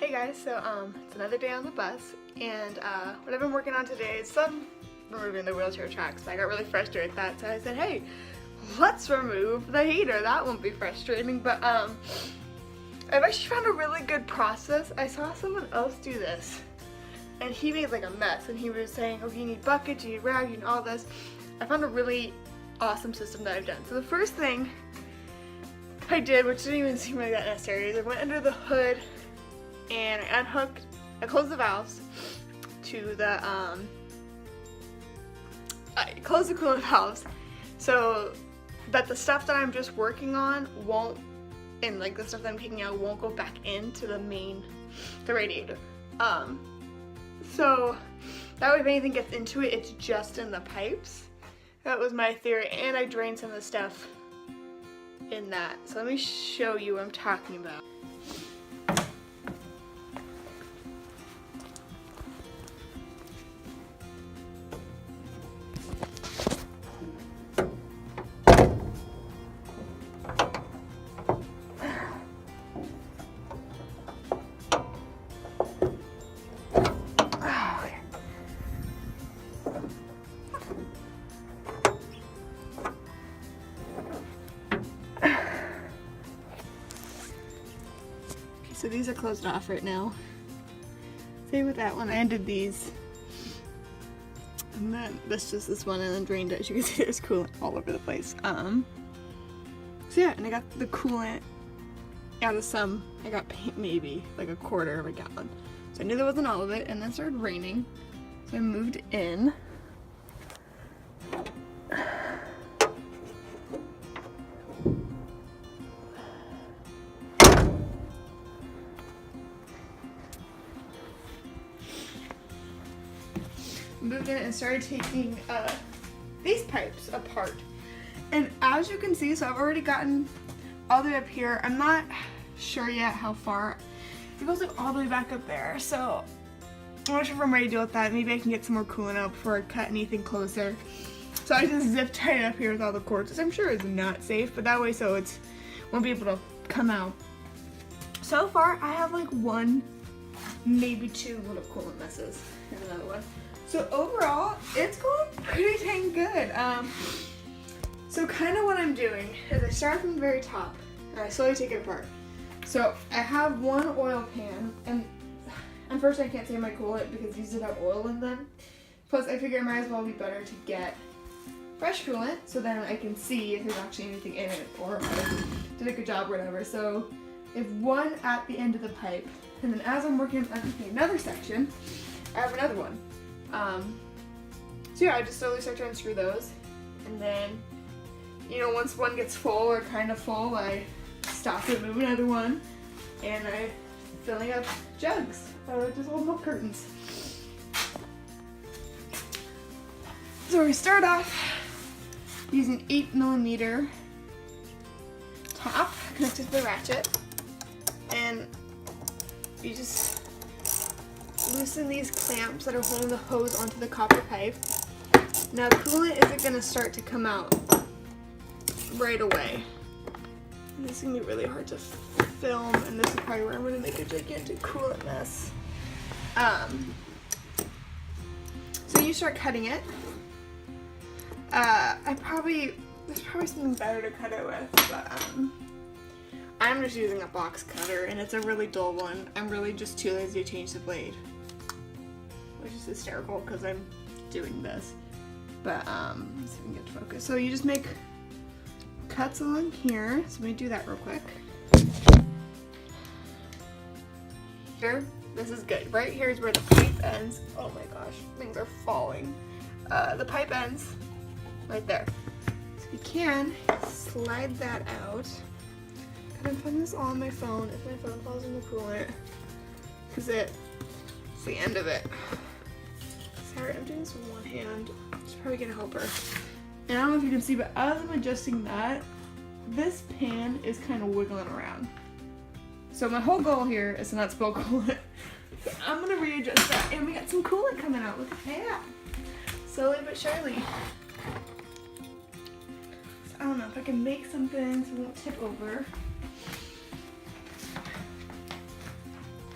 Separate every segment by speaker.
Speaker 1: Hey guys, so it's another day on the bus, and what I've been working on today is removing the wheelchair tracks. I got really frustrated with that, so I said, hey, let's remove the heater. That won't be frustrating, but I've actually found a really good process. I saw someone else do this, and he made like a mess, and he was saying, okay, you need buckets, you need rags, you need all this. I found a really awesome system that I've done. So the first thing I did, which didn't even seem like that necessary, is I went under the hood and I closed the valves to the, I closed the coolant valves so that the stuff that I'm just working on won't, and like the stuff that I'm taking out won't go back into the radiator. So that way if anything gets into it, it's just in the pipes. That was my theory, and I drained some of the stuff in that. So let me show you what I'm talking about. So these are closed off right now. Same with that one. I undid these. And then this one and then drained it. As you can see, there's coolant all over the place. So yeah, and I got the coolant out of some. I got maybe like a quarter of a gallon. So I knew there wasn't all of it, and then it started raining. So I moved in. Moved in and started taking these pipes apart, and as you can see, so I've already gotten all the way up here. I'm not sure yet how far it goes, like all the way back up there, so I'm not sure if I'm ready to deal with that. Maybe I can get some more coolant out before I cut anything closer. So I just zipped tight up here with all the cords, which I'm sure is not safe, but that way so it won't be able to come out. So far I have like one, maybe two little coolant messes. Here's another one. So overall, it's going pretty dang good. So kind of what I'm doing is I start from the very top and I slowly take it apart. So I have one oil pan, and unfortunately I can't save my coolant because these did have oil in them. Plus I figure it might as well be better to get fresh coolant so then I can see if there's actually anything in it or if I did a good job or whatever. So I have one at the end of the pipe, and then as I'm working on another section, I have another one. So yeah, I just slowly start to unscrew those, and then, you know, once one gets full or kind of full, I stop it, move another one, and I'm filling up jugs, just old milk curtains. So we start off using 8mm top connected to the ratchet, and you just loosen these clamps that are holding the hose onto the copper pipe. Now coolant isn't going to start to come out right away. And this is going to be really hard to film, and this is probably where I'm going to make a gigantic coolant mess. So you start cutting it. There's probably something better to cut it with, but I'm just using a box cutter, and it's a really dull one. I'm really just too lazy to change the blade, which is hysterical because I'm doing this. But let's see if we can get to focus. So you just make cuts along here. So let me do that real quick. Here, this is good. Right here is where the pipe ends. Oh my gosh, things are falling. The pipe ends right there. So you can slide that out. I'm putting this all on my phone if my phone falls in the coolant, because it's the end of it. Sorry, I'm doing this with one hand. It's probably gonna help her. And I don't know if you can see, but as I'm adjusting that, this pan is kind of wiggling around. So my whole goal here is to not spill coolant. So I'm gonna readjust that, and we got some coolant coming out. Look at that. Slowly but surely. So I don't know if I can make something so it won't tip over.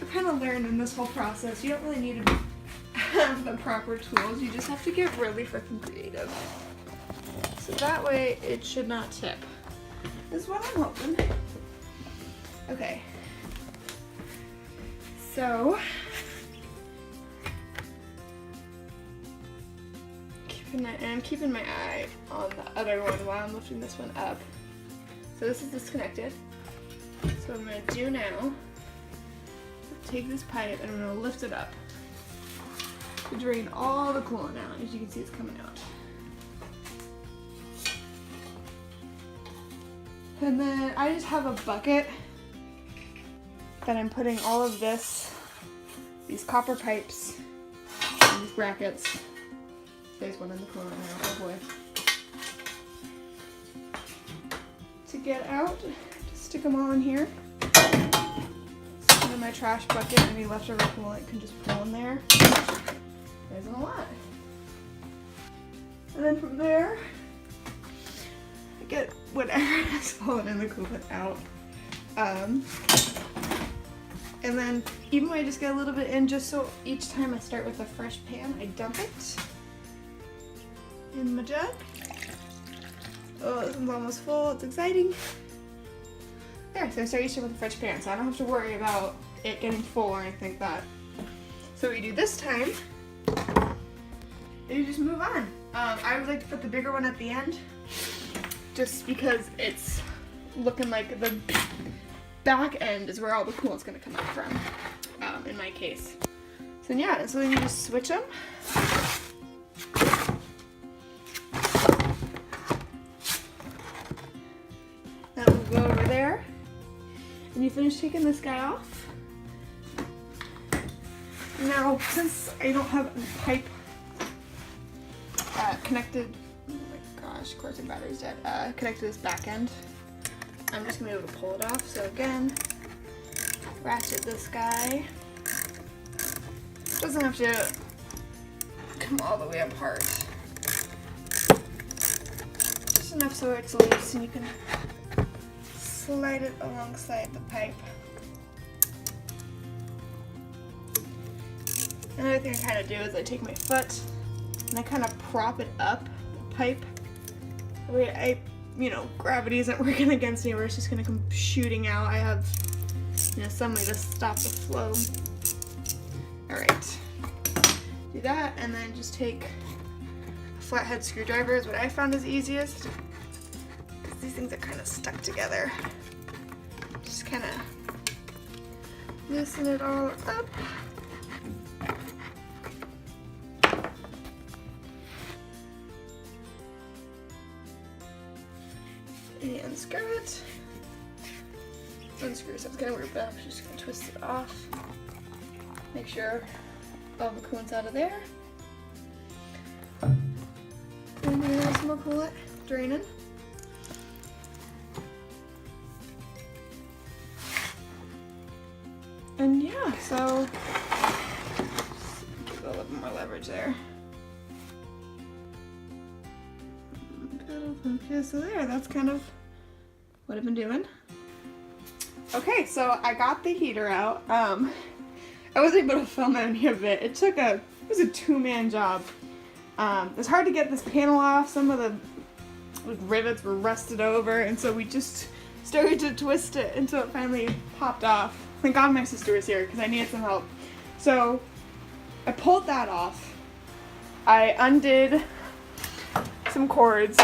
Speaker 1: kind of learned in this whole process, you don't really need to have the proper tools. You just have to get really freaking creative. So that way it should not tip, is what I'm hoping. Okay. So, I'm keeping my eye on the other one while I'm lifting this one up. So this is disconnected. So what I'm going to do now, take this pipe and I'm going to lift it up to drain all the coolant out. As you can see, it's coming out. And then I just have a bucket that I'm putting all of these copper pipes, and these brackets. There's one in the corner now, oh boy. To get out, just stick them all in here. Stick them in my trash bucket, any leftover coolant can just pull in there. There isn't a lot. And then from there, I get whatever is falling in the coolant out. And then even when I just get a little bit in, just so each time I start with a fresh pan, I dump it in my jug. Oh, this one's almost full. It's exciting. There, so I start each time with a fresh pan, so I don't have to worry about it getting full or anything like that. So what we do this time, you just move on. I would like to put the bigger one at the end, just because it's looking like the back end is where all the coolant's gonna come out from, in my case. So yeah, so then you just switch them. That will go over there. And you finish taking this guy off. Now, since I don't have a pipe connected, oh my gosh, of course the battery's dead, connected to this back end, I'm just gonna be able to pull it off. So again, ratchet this guy. Doesn't have to come all the way apart. Just enough so it's loose and you can slide it alongside the pipe. Another thing I kind of do is I take my foot and I kind of prop it up the pipe. That way gravity isn't working against me where it's just gonna come shooting out. I have, some way to stop the flow. All right, do that and then just take a flathead screwdriver is what I found is easiest, because these things are kind of stuck together. Just kind of loosen it all up. And unscrew it. Unscrew, so it's kind of weird, but I'm just going to twist it off. Make sure all the coolant's out of there. And then there's some more coolant draining. And yeah, so give it a little bit more leverage there. Okay, so there, that's kind of what I've been doing. Okay, so I got the heater out. I wasn't able to film any of it. It was a two-man job. It's hard to get this panel off. Some of the rivets were rusted over, and so we just started to twist it until it finally popped off. Thank God my sister was here because I needed some help. So I pulled that off. I undid some cords,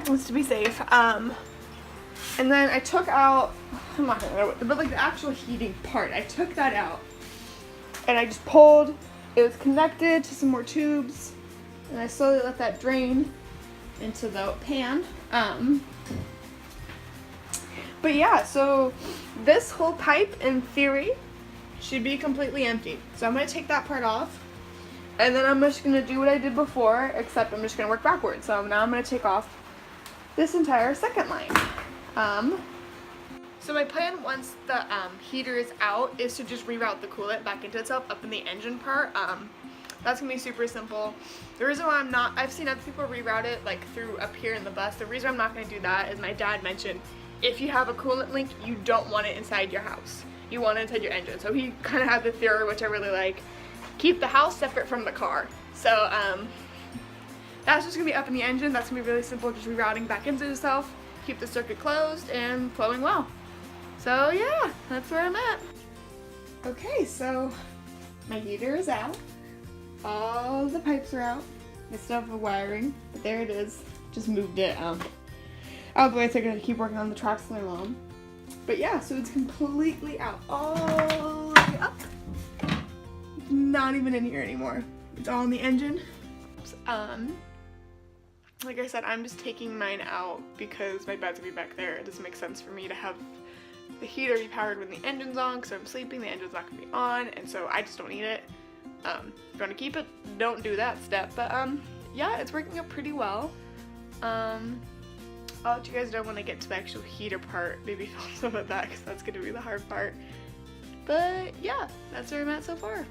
Speaker 1: just to be safe. And then I took out, I'm not gonna know, but like the actual heating part, I took that out and I just pulled. It was connected to some more tubes, and I slowly let that drain into the pan. But yeah, so this whole pipe in theory should be completely empty. So I'm gonna take that part off, and then I'm just gonna do what I did before, except I'm just gonna work backwards. So now I'm gonna take off this entire second line. So my plan once the heater is out is to just reroute the coolant back into itself up in the engine part. That's gonna be super simple. The reason why I've seen other people reroute it like through up here in the bus. The reason I'm not gonna do that is my dad mentioned if you have a coolant leak, you don't want it inside your house. you want inside your engine. So he kind of had the theory, which I really like, keep the house separate from the car. So that's just gonna be up in the engine. That's gonna be really simple, just rerouting back into itself, keep the circuit closed and flowing well. So yeah, that's where I'm at. Okay, so my heater is out. All the pipes are out. I still have the wiring, but there it is. Just moved it out of the way, so I'm gonna keep working on the tracks with my mom. But yeah, so it's completely out, all the way up. Not even in here anymore. It's all in the engine. Like I said, I'm just taking mine out because my bed's gonna be back there. It doesn't make sense for me to have the heater be powered when the engine's on, because I'm sleeping, the engine's not gonna be on, and so I just don't need it. If you wanna keep it, don't do that step. But yeah, it's working out pretty well. I'll let you guys know when I get to the actual heater part, maybe film some of that, because that's gonna be the hard part. But yeah, that's where I'm at so far.